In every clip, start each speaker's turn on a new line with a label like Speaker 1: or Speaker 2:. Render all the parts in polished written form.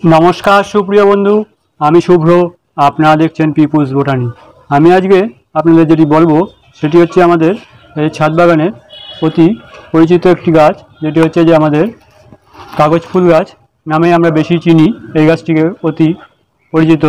Speaker 1: नमस्कार सुप्रिय बंधु आमी शुभ्र आपनारा देखছেন পিপুলস বোটানি। আমি আজকে আপনাদের যেটি বলবো সেটি হচ্ছে আমাদের এই ছাদ বাগানের অতি পরিচিত একটি গাছ, যেটি হচ্ছে যে আমাদের কাগজ ফুল গাছ নামে আমরা বেশি চিনি। এই গাছটিকে অতি পরিচিত,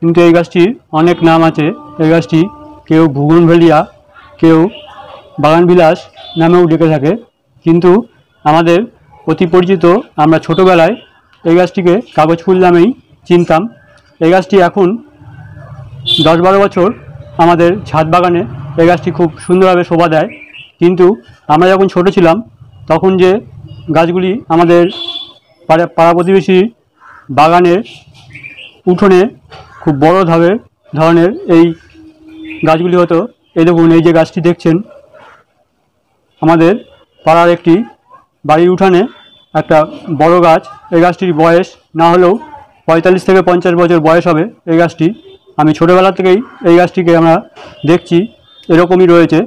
Speaker 1: কিন্তু এই গাছটির অনেক নাম আছে। এই গাছটি কেউ বুগনভেলিয়া, কেউ বাগানবিলাস নামেও ডেকে থাকে, কিন্তু আমাদের অতি পরিচিত আমরা ছোটোবেলায় এই গাছটিকে কাগজ ফুল নামেই চিনতাম। এই গাছটি এখন 10-12 বছর আমাদের ছাদ বাগানে এই গাছটি খুব সুন্দরভাবে শোভা দেয়। কিন্তু আমরা যখন ছোট ছিলাম তখন যে গাছগুলি আমাদের পাড়া প্রতিবেশী বাগানের উঠোনে খুব বড় ধরনের এই গাছগুলি হতো। এই দেখুন, এই যে গাছটি দেখছেন আমাদের পাড়ার একটি বাড়ির উঠানে একটা বড় গাছ। এই গাছটির বয়স না হলেও 45 থেকে 50 বছর বয়স হবে। এই গাছটি আমি ছোটোবেলা থেকেই এই গাছটিকে আমরা দেখছি এরকমই রয়েছে।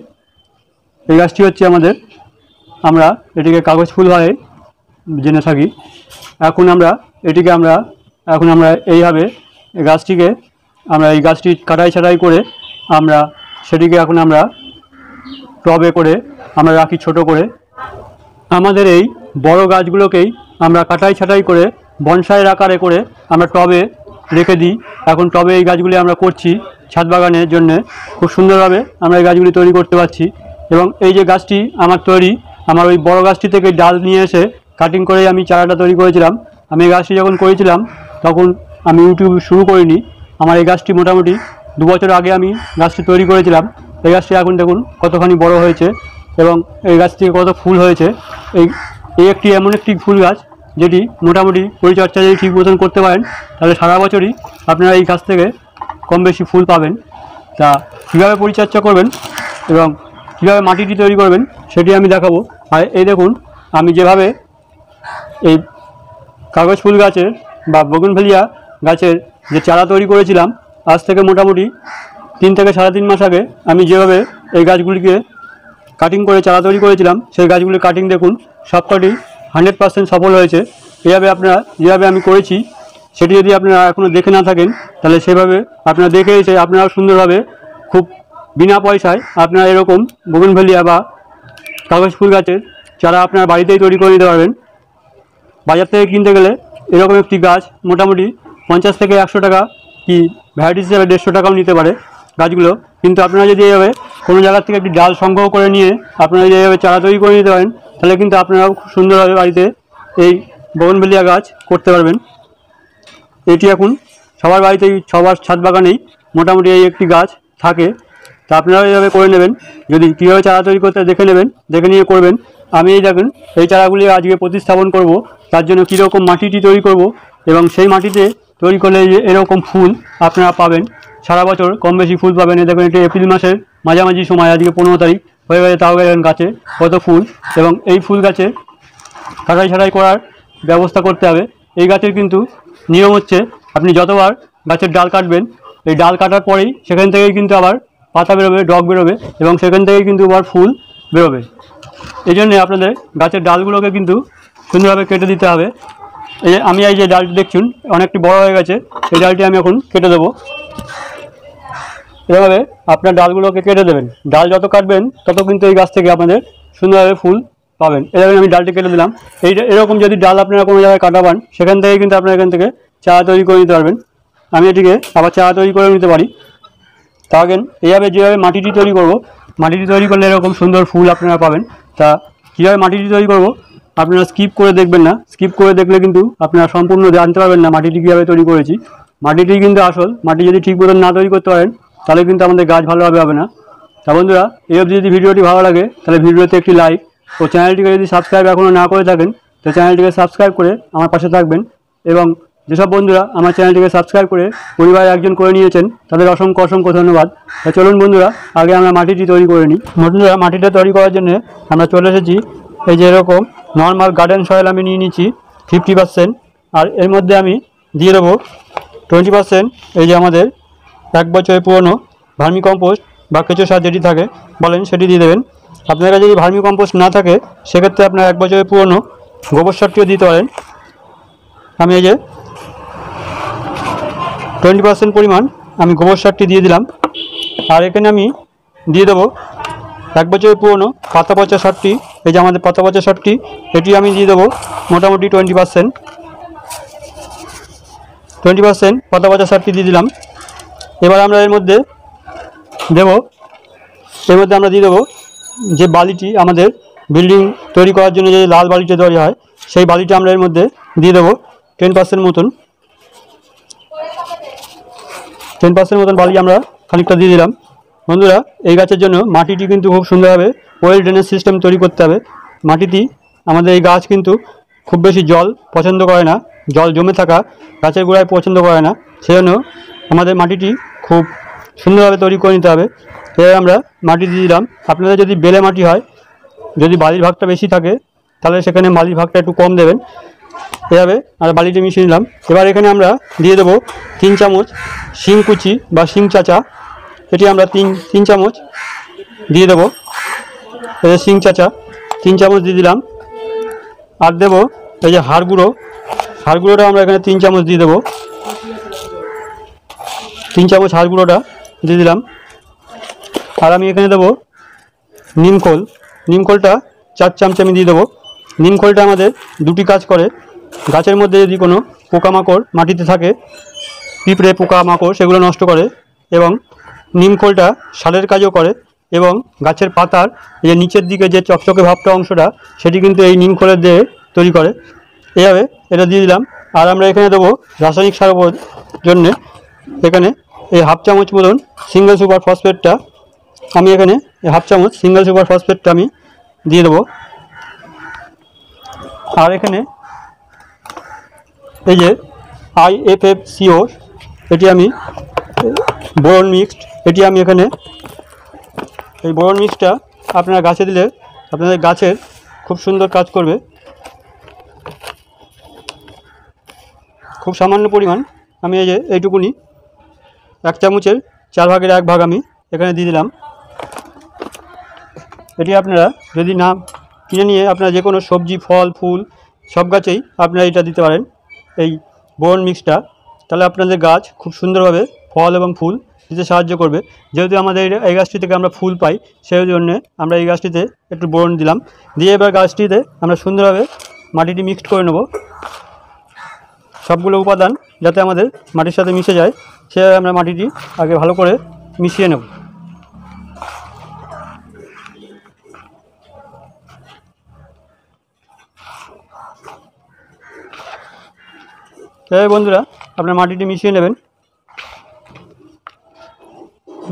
Speaker 1: এই গাছটি হচ্ছে আমরা এটিকে কাগজ ফুল হয় জেনে থাকি। এখন আমরা এইভাবে এই গাছটিকে এই গাছটি কাটাই ছাটাই করে আমরা সেটিকে এখন আমরা টবে করে আমরা রাখি ছোট করে। আমাদের এই বড় গাছগুলোকেই আমরা কাটাই ছাটাই করে বনসাইয়ের আকারে করে আমরা টবে রেখে দিই। এখন টবে এই গাছগুলি আমরা করছি ছাদ বাগানের জন্য। খুব সুন্দরভাবে আমরা এই গাছগুলি তৈরি করতে পারছি। এবং এই যে গাছটি আমার ওই বড় গাছটি থেকে ডাল নিয়ে এসে কাটিং করে আমি চারাটা তৈরি করেছিলাম। আমি এই গাছটি যখন করেছিলাম তখন আমি ইউটিউব শুরু করিনি। আমার এই গাছটি মোটামুটি 2 বছর আগে আমি গাছটি তৈরি করেছিলাম। এই গাছটি এখন দেখুন কতখানি বড় হয়েছে এবং এই গাছ থেকে কত ফুল হয়েছে। এই একটি এমন একটি ফুল গাছ যেটি মোটামুটি পরিচর্যা যদি ঠিক মতন করতে পারেন তাহলে সারা বছরই আপনারা এই গাছ থেকে কম বেশি ফুল পাবেন। তা কীভাবে পরিচর্যা করবেন এবং কীভাবে মাটিটি তৈরি করবেন সেটি আমি দেখাবো। আর এই দেখুন, আমি যেভাবে এই কাগজ ফুল গাছের বা বোগেনভেলিয়া গাছের যে চারা তৈরি করেছিলাম আজ থেকে মোটামুটি 3 থেকে 3.5 মাস আগে, আমি যেভাবে এই গাছগুলিকে কাটিং করে চারা তৈরি করেছিলাম সেই গাছগুলির কাটিং দেখুন সবকটি 100% সফল হয়েছে। যেভাবে আমি করেছি সেটি যদি আপনারা এখনও দেখে না থাকেন তাহলে সেভাবে আপনারা দেখে এসে আপনারাও সুন্দরভাবে খুব বিনা পয়সায় আপনারা এরকম বোগেনভেলিয়া বা কাগজ ফুল গাছের চারা আপনার বাড়িতেই তৈরি করে নিতে পারবেন। বাজার থেকে কিনতে গেলে এরকম একটি গাছ মোটামুটি 50 থেকে 100 টাকা, কি ভ্যারাইটি হিসেবে 150 টাকাও নিতে পারে গাছগুলো। কিন্তু আপনারা যদি এইভাবে কোনো জায়গার থেকে একটি ডাল সংগ্রহ করে নিয়ে আপনারা যদি এইভাবে চারা তৈরি করে নিতে পারেন তাহলে কিন্তু আপনারাও খুব সুন্দরভাবে বাড়িতে এই বোগেনভেলিয়া গাছ করতে পারবেন। এটি এখন সবার বাড়িতেই, সবার ছাদ বাগানেই মোটামুটি এই একটি গাছ থাকে। তা আপনারাও এইভাবে করে নেবেন। যদি কীভাবে চারা তৈরি করতে দেখে নেবেন, দেখে নিয়ে করবেন। আমি এই চারাগুলি আজকে প্রতিস্থাপন করব। তার জন্য কীরকম মাটিটি তৈরি করব এবং সেই মাটিতে তৈরি করলে এরকম ফুল আপনারা পাবেন সারা বছর, কম বেশি ফুল পাবেন। দেখুন, এটি এপ্রিল মাসের মাঝামাঝি সময়, আজকে 15 তারিখ হয়ে গেছে, তাও গেলেন গাছে কত ফুল। এবং এই ফুল গাছে কাটাই ছাটাই করার ব্যবস্থা করতে হবে। এই গাছের কিন্তু নিয়ম হচ্ছে আপনি যতবার গাছের ডাল কাটবেন, এই ডাল কাটার পরেই সেখান থেকেই কিন্তু আবার পাতা বেরোবে, ডগ বেরোবে এবং সেখান থেকেই কিন্তু আবার ফুল বেরোবে। এই জন্যে আপনাদের গাছের ডালগুলোকে কিন্তু সুন্দরভাবে কেটে দিতে হবে। আমি এই যে ডালটি দেখছুন অনেকটি বড় হয়ে গেছে, এই ডালটি আমি এখন কেটে দেবো। এভাবে আপনার ডালগুলোকে কেটে দেবেন। ডাল যত কাটবেন তত কিন্তু এই গাছ থেকে আপনাদের সুন্দরভাবে ফুল পাবেন। এভাবে আমি ডালটি কেটে দিলাম। এরকম যদি ডাল আপনারা কোনো জায়গায় কাটা পান সেখান থেকে কিন্তু আপনারা এখান থেকে চারা তৈরি করে নিতে পারবেন। আমি এটিকে আবার চারা তৈরি করে নিতে পারি। তা এইভাবে যেভাবে মাটিটি তৈরি করব, মাটিটি তৈরি করলে এরকম সুন্দর ফুল আপনারা পাবেন। তা কীভাবে মাটিটি তৈরি করব আপনারা স্কিপ করে দেখবেন না। স্কিপ করে দেখলে কিন্তু আপনারা সম্পূর্ণ জানতে পারবেন না মাটিটি কীভাবে তৈরি করেছি। মাটিটি কিন্তু আসল। মাটি যদি ঠিক মতন না তৈরি করতে পারেন তাহলে কিন্তু আমাদের গাছ ভালোভাবে হবে না। তা বন্ধুরা, এই অবধি যদি ভিডিওটি ভালো লাগে তাহলে ভিডিওতে একটি লাইক ও চ্যানেলটিকে যদি সাবস্ক্রাইব এখনও না করে থাকেন তো চ্যানেলটিকে সাবস্ক্রাইব করে আমার পাশে থাকবেন। এবং যেসব বন্ধুরা আমার চ্যানেলটিকে সাবস্ক্রাইব করে পরিবারে একজন করে নিয়েছেন তাদের অসংখ্য ধন্যবাদ। তা চলুন বন্ধুরা, আগে আমরা মাটিটি তৈরি করে নিই। বন্ধুরা, মাটিটা তৈরি করার জন্য আমরা চলে এসেছি। এই যে এরকম নর্মাল গার্ডেন সয়েল আমি নিয়ে নিচ্ছি 50%, আর এর মধ্যে আমি দিয়ে দেবো 20%। এই যে আমাদের 1 বছরের পুরনো ভার্মি কম্পোস্ট বা কেঁচো সার যেটি থাকে বলেন সেটি দিয়ে দেবেন। আপনার কাছে যদি ভার্মি কম্পোস্ট না থাকে সেক্ষেত্রে আপনার 1 বছরের পুরনো গোবর সারটিও দিতে পারেন। আমি এই যে 20% পরিমাণ আমি গোবর সারটি দিয়ে দিলাম। আর এখানে আমি দিয়ে দেবো 1 বছরের পুরনো পাতা পচা সারটি। এই যে আমাদের পাতা পচা সারটি, এটি আমি দিয়ে দেবো মোটামুটি 20% পাতা পচা সারটি দিয়ে দিলাম। এবার আমরা এর মধ্যে দিয়ে দেবো যে বালিটি আমাদের বিল্ডিং তৈরি করার জন্য যে লাল বালিটা তৈরি হয়, সেই বালিটা আমরা এর মধ্যে দিয়ে দেবো 10% মতন। 10% মতন বালি আমরা খানিকটা দিয়ে দিলাম। বন্ধুরা, এই গাছের জন্য মাটিটি কিন্তু খুব সুন্দরভাবে ওয়েল ড্রেনেজ সিস্টেম তৈরি করতে হবে। মাটিটি আমাদের এই গাছ কিন্তু খুব বেশি জল পছন্দ করে না, জল জমে থাকা গাছের গোড়ায় পছন্দ করে না, সেজন্য আমাদের মাটিটি খুব সুন্দরভাবে তৈরি করে নিতে হবে। এবার আমরা মাটি দিয়ে দিলাম। আপনাদের যদি বেলে মাটি হয়, যদি বালির ভাগটা বেশি থাকে, তাহলে সেখানে বালির ভাগটা একটু কম দেবেন। এভাবে আমরা বালিটি মিশিয়ে নিলাম। এবার এখানে আমরা দিয়ে দেবো 3 চামচ শিং কুচি বা শিং চাচা। এটি আমরা 3 চামচ দিয়ে দেবো। এই যে শিং চাচা 3 চামচ দিয়ে দিলাম। আর দেবো এই যে হাড় গুঁড়োটা আমরা এখানে 3 চামচ দিয়ে দেবো। 3 চামচ হাড় গুঁড়োটা দিয়ে দিলাম। আর আমি এখানে দেবো নিমখোলটা 4 চামচ আমি দিয়ে দেবো। নিমখোলটা আমাদের দুটি কাজ করে। গাছের মধ্যে যদি কোনো পোকামাকড় মাটিতে থাকে, পিঁপড়ে পোকামাকড়, সেগুলো নষ্ট করে, এবং নিমখোলটা সারের কাজও করে, এবং গাছের পাতার যে নিচের দিকে যে চকচকে ভাবটা অংশটা, সেটি কিন্তু এই নিমখোলের দিয়ে তৈরি করে। এইভাবে এটা দিয়ে দিলাম। আর আমরা এখানে দেবো রাসায়নিক সার জন্যে এখানে এই 1/2 চামচ মতন সিঙ্গেল সুপার ফসফেটটা আমি এখানে 1/2 চামচ সিঙ্গেল সুপার ফসফেটটা আমি দিয়ে দেবো। আর এখানে এই যে IFFCO, এটি আমি বোরন মিক্সড, এটি আমি এখানে এই বোরন মিক্সটা আপনারা গাছে দিলে আপনাদের গাছের খুব সুন্দর কাজ করবে। খুব সামান্য পরিমাণ আমি এই যে এইটুকুনি 1 চামচের 4 ভাগের 1 ভাগ আমি এখানে দিয়ে দিলাম। এটি আপনারা যদি না কিনে নিয়ে আপনারা যে কোনো সবজি, ফল, ফুল সব গাছেই আপনারা এটা দিতে পারেন, এই বোরন মিক্সটা। তাহলে আপনাদের গাছ খুব সুন্দরভাবে ফল এবং ফুল দিতে সাহায্য করবে। যেহেতু আমাদের এই গাছটি থেকে আমরা ফুল পাই, সেই জন্যে আমরা এই গাছটিতে একটু বোরন দিলাম। দিয়ে এবার গাছটিতে আমরা সুন্দরভাবে মাটিটি মিক্সড করে নেব। সবগুলো উপাদান যাতে আমাদের মাটির সাথে মিশে যায়, সেভাবে আমরা মাটিটি আগে ভালো করে মিশিয়ে নেব। বন্ধুরা, আপনার মাটিটি মিশিয়ে নেবেন।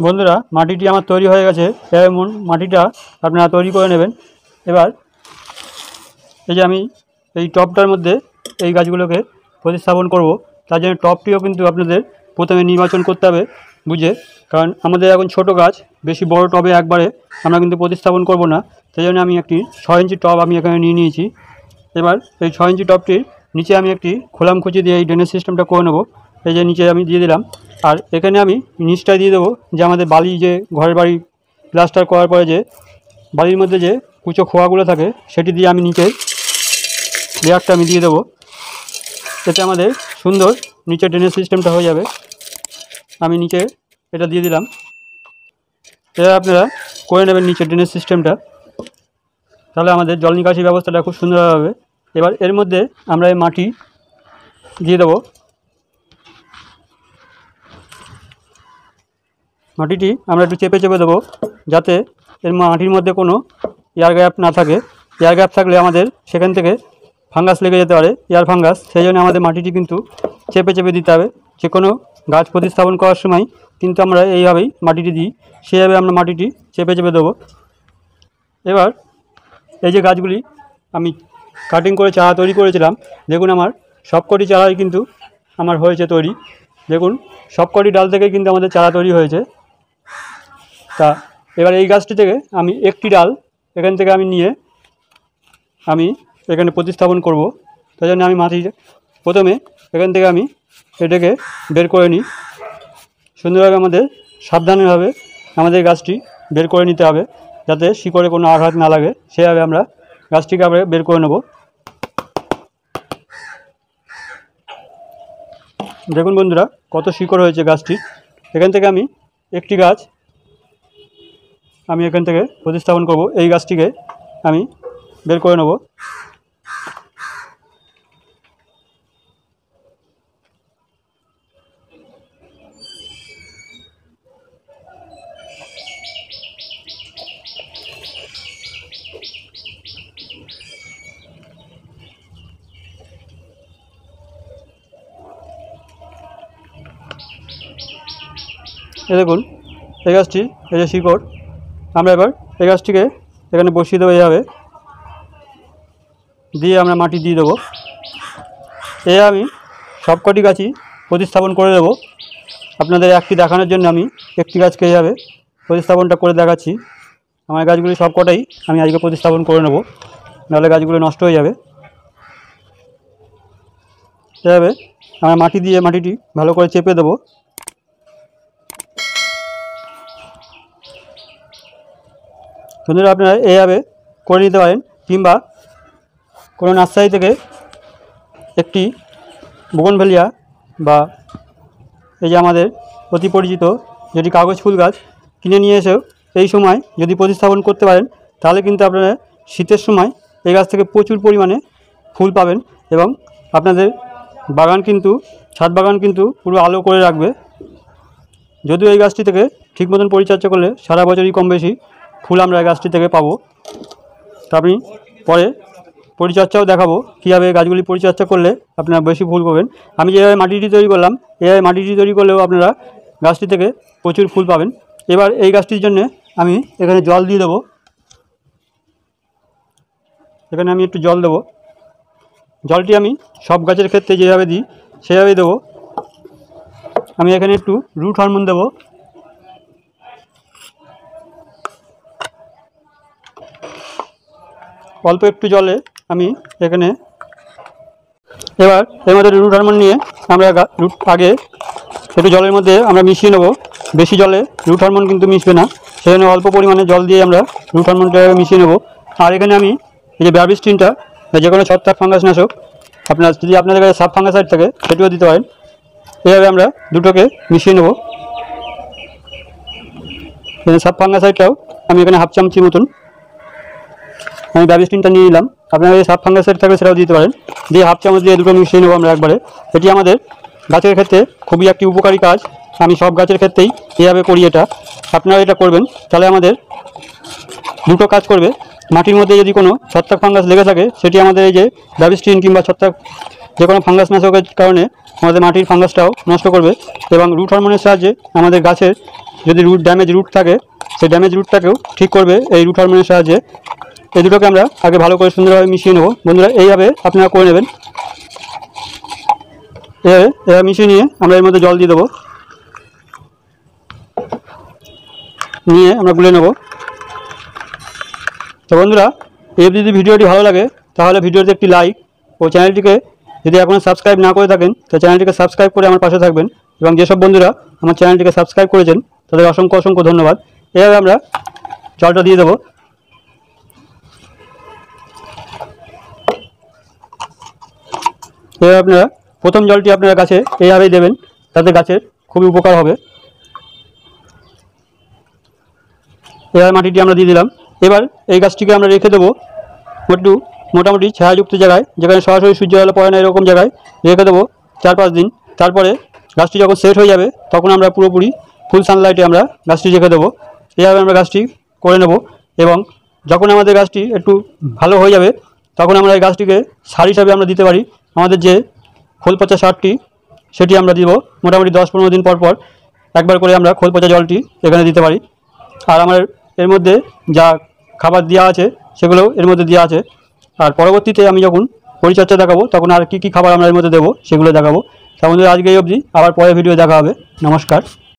Speaker 1: বন্ধুরা, মাটিটি আমার তৈরি হয়ে গেছে। এমন মাটিটা আপনারা তৈরি করে নেবেন। এবার এই যে আমি এই টবটার মধ্যে এই গাছগুলোকে প্রতিস্থাপন করব, তার জন্য টবটিও কিন্তু আপনাদের প্রথমে নির্বাচন করতে হবে বুঝে, কারণ আমাদের এখন ছোট গাছ, বেশি বড় টবে একবারে আমরা কিন্তু প্রতিস্থাপন করব না। সেই জন্য আমি একটি 6 ইঞ্চি টব আমি এখানে নিয়ে নিয়েছি। এবার এই 6 ইঞ্চি টবটির নিচে আমি একটি খোলামকুচি দিয়ে এই ড্রেনেজ সিস্টেমটা করে নেব। এই যে নিচে আমি দিয়ে দিলাম। আর এখানে আমি নিচটায় দিয়ে দেবো যে আমাদের বালি, যে ঘরের বাড়ি প্লাস্টার করার পরে যে বালির মধ্যে যে কুচো খোয়াগুলো থাকে, সেটি দিয়ে আমি নিচের লেয়ারটা আমি দিয়ে দেবো। এতে আমাদের সুন্দর নিচে ড্রেনেজ সিস্টেমটা হয়ে যাবে। আমি নিচে এটা দিয়ে দিলাম। এটা আপনারা করে নেবেন নিচে ড্রেনেজ সিস্টেমটা, তাহলে আমাদের জল নিকাশি ব্যবস্থাটা খুব সুন্দর হবে। এবার এর মধ্যে আমরা এই মাটি দিয়ে দেবো। মাটিটি আমরা একটু চেপে চেপে দেবো, যাতে এর মাটির মধ্যে কোনো এয়ার গ্যাপ না থাকে। এয়ার গ্যাপ থাকলে আমাদের সেখান থেকে ফাঙ্গাস লেগে যেতে পারে, এয়ার ফাঙ্গাস। সেই জন্য আমাদের মাটিটি কিন্তু চেপে চেপে দিতে হবে। যে কোনো গাছ প্রতিস্থাপন করার সময় কিন্তু আমরা এইভাবেই মাটিটি দিই, সেইভাবে আমরা মাটিটি চেপে চেপে দেবো। এবার এই যে গাছগুলি আমি কাটিং করে চারা তৈরি করেছিলাম, দেখুন আমার সবকটি চারাই কিন্তু আমার হয়েছে তৈরি। দেখুন সবকটি ডাল থেকে কিন্তু আমাদের চারা তৈরি হয়েছে। তা এবার এই গাছটি থেকে আমি একটি ডাল এখান থেকে আমি নিয়ে আমি এখানে প্রতিস্থাপন করব। তাই জন্য আমি মাটি প্রথমে এখান থেকে আমি এটাকে বের করে নিই। সুন্দরভাবে আমাদের সাবধানভাবে আমাদের গাছটি বের করে নিতে হবে, যাতে শিকড়ে কোনো আঘাত না লাগে। সেভাবে আমরা গাছটিকে আবার বের করে নেব। দেখুন বন্ধুরা কত শিকড় হয়েছে গাছটি। এখান থেকে আমি একটি গাছ আমি এখান থেকে প্রতিস্থাপন করব। এই গাছটিকে আমি বের করে নেব। দেখুন এই গাছটি, এই যে শিকড়, আমরা এবার এই গাছটিকে এখানে বসিয়ে দেবো। এইভাবে দিয়ে আমরা মাটি দিয়ে দেবো। আমি সবকটি গাছই প্রতিস্থাপন করে দেবো। আপনাদের একটি দেখানোর জন্য আমি একটি গাছকে এইভাবে প্রতিস্থাপনটা করে দেখাচ্ছি। আমার গাছগুলি সবকটাই আমি আজকে প্রতিস্থাপন করে নেব, নাহলে গাছগুলো নষ্ট হয়ে যাবে। এভাবে আমরা মাটি দিয়ে মাটিটি ভালো করে চেপে দেবো। বন্ধুরা আপনারা এইভাবে করে নিতে পারেন, কিংবা কোনো নার্সারি থেকে একটি বোগনভেলিয়া বা এই যে আমাদের অতি পরিচিত যেটি কাগজ ফুল গাছ কিনে নিয়ে এসেও এই সময় যদি প্রতিস্থাপন করতে পারেন, তাহলে কিন্তু আপনারা শীতের সময় এই গাছ থেকে প্রচুর পরিমাণে ফুল পাবেন এবং আপনাদের বাগান কিন্তু, ছাদ বাগান কিন্তু পুরো আলো করে রাখবে। যদিও এই গাছটি থেকে ঠিক মতন পরিচর্যা করলে সারা বছরই কম বেশি ফুল আমরা এই গাছটি থেকে পাবো। তা আমি পরে পরিচর্যাও দেখাবো কীভাবে গাছগুলি পরিচর্যা করলে আপনারা বেশি ফুল পাবেন। আমি যেভাবে মাটিটি তৈরি করলাম, এইভাবে মাটিটি তৈরি করলেও আপনারা গাছটি থেকে প্রচুর ফুল পাবেন। এবার এই গাছটির জন্য আমি এখানে জল দিয়ে দেবো। এখানে আমি একটু জল দেবো। জলটি আমি সব গাছের ক্ষেত্রে যেভাবে দিই সেভাবেই দেবো। আমি এখানে একটু রুট হরমোন দেবো। অল্প একটু জলে আমি এখানে এবার এর মধ্যে রুট হরমোন নিয়ে আমরা রুট আগে একটু জলের মধ্যে আমরা মিশিয়ে নেব। বেশি জলে রুট হরমোন কিন্তু মিশবে না, সেজন্য অল্প পরিমাণে জল দিয়ে আমরা রুট হরমোনটা মিশিয়ে নেব। আর এখানে আমি এই যে ব্যাবিস্টিনটা, যে কোনো ছত্রাক ফাঙ্গাস নাশক, যদি আপনাদের কাছে সাব ফাঙ্গাসাইড থাকে সেটিও দিতে পারেন। এইভাবে আমরা দুটোকে মিশিয়ে নেব। সাব ফাঙ্গাসাইডটাও আমি এখানে হাফ চামচি মতন আমি ব্যাবিস্টিনটা নিয়ে নিলাম। আপনারা যদি সাব ফাঙ্গাসাইড থাকলে সেটাও দিতে পারেন। দিয়ে হাফ চামচ দিয়ে দুটো মিশিয়ে নেবো আমরা একবারে। এটি আমাদের গাছের ক্ষেত্রে খুবই একটি উপকারী কাজ। আমি সব গাছের ক্ষেত্রেই এইভাবে করি এটা। আপনারা এটা করবেন, তাহলে আমাদের দুটো কাজ করবে। মাটির মধ্যে যদি কোনো ছত্রাক ফাঙ্গাস লেগে থাকে সেটি আমাদের এই যে ব্যাবিস্টিন কিংবা ছত্রাক যে কোনো ফাঙ্গাস নাশকের কারণে আমাদের মাটির ফাঙ্গাসটাও নষ্ট করবে, এবং রুট হরমোনের সাহায্যে আমাদের গাছের যদি ড্যামেজ রুট থাকে সেই ড্যামেজ রুটটাকেও ঠিক করবে এই রুট হরমোনের সাহায্যে। এই দুটোকে আমরা আগে ভালো করে সুন্দরভাবে মিশিয়ে নেব। বন্ধুরা এইভাবে আপনারা করে নেবেন। এভাবে মিশিয়ে নিয়ে আমরা এর মধ্যে জল দিয়ে দেবো, নিয়ে আমরা গুলে নেব। তো বন্ধুরা, এই যদি ভিডিওটি ভালো লাগে তাহলে ভিডিওতে একটি লাইক ও চ্যানেলটিকে যদি এখনও সাবস্ক্রাইব না করে থাকেন তো চ্যানেলটিকে সাবস্ক্রাইব করে আমার পাশে থাকবেন। এবং যেসব বন্ধুরা আমার চ্যানেলটিকে সাবস্ক্রাইব করেছেন তাদের অসংখ্য অসংখ্য ধন্যবাদ। এভাবে আমরা জলটা দিয়ে দেবো। এভাবে আপনারা প্রথম জলটি আপনারা গাছে এইভাবেই দেবেন, তাতে গাছের খুবই উপকার হবে। এবার মাটিটি আমরা দিয়ে দিলাম। এবার এই গাছটিকে আমরা রেখে দেবো একটু মোটামুটি ছায়াযুক্ত জায়গায়, যেখানে সরাসরি সূর্য আলো পড়ে না, এরকম জায়গায় রেখে দেবো 4-5 দিন। তারপরে গাছটি যখন সেট হয়ে যাবে তখন আমরা পুরোপুরি ফুল সানলাইটে আমরা গাছটি রেখে দেবো। এইভাবে আমরা গাছটি করে নেব। এবং যখন আমাদের গাছটি একটু ভালো হয়ে যাবে তখন আমরা এই গাছটিকে সার হিসাবে আমরা দিতে পারি। আমাদের যে খোল পচা সারটি সেটি আমরা দিব মোটামুটি 10-15 দিন পর পর একবার করে আমরা খোল পচা জলটি এখানে দিতে পারি। আর আমার এর মধ্যে যা খাবার দেওয়া আছে সেগুলোও এর মধ্যে দেওয়া আছে। আর পরবর্তীতে আমি যখন পরিচর্যা দেখাবো তখন আর কী কী খাবার আমরা এর মধ্যে দেবো সেগুলো দেখাবো। তার মধ্যে আজকে এই অবধি, আবার পরে ভিডিও দেখা হবে। নমস্কার।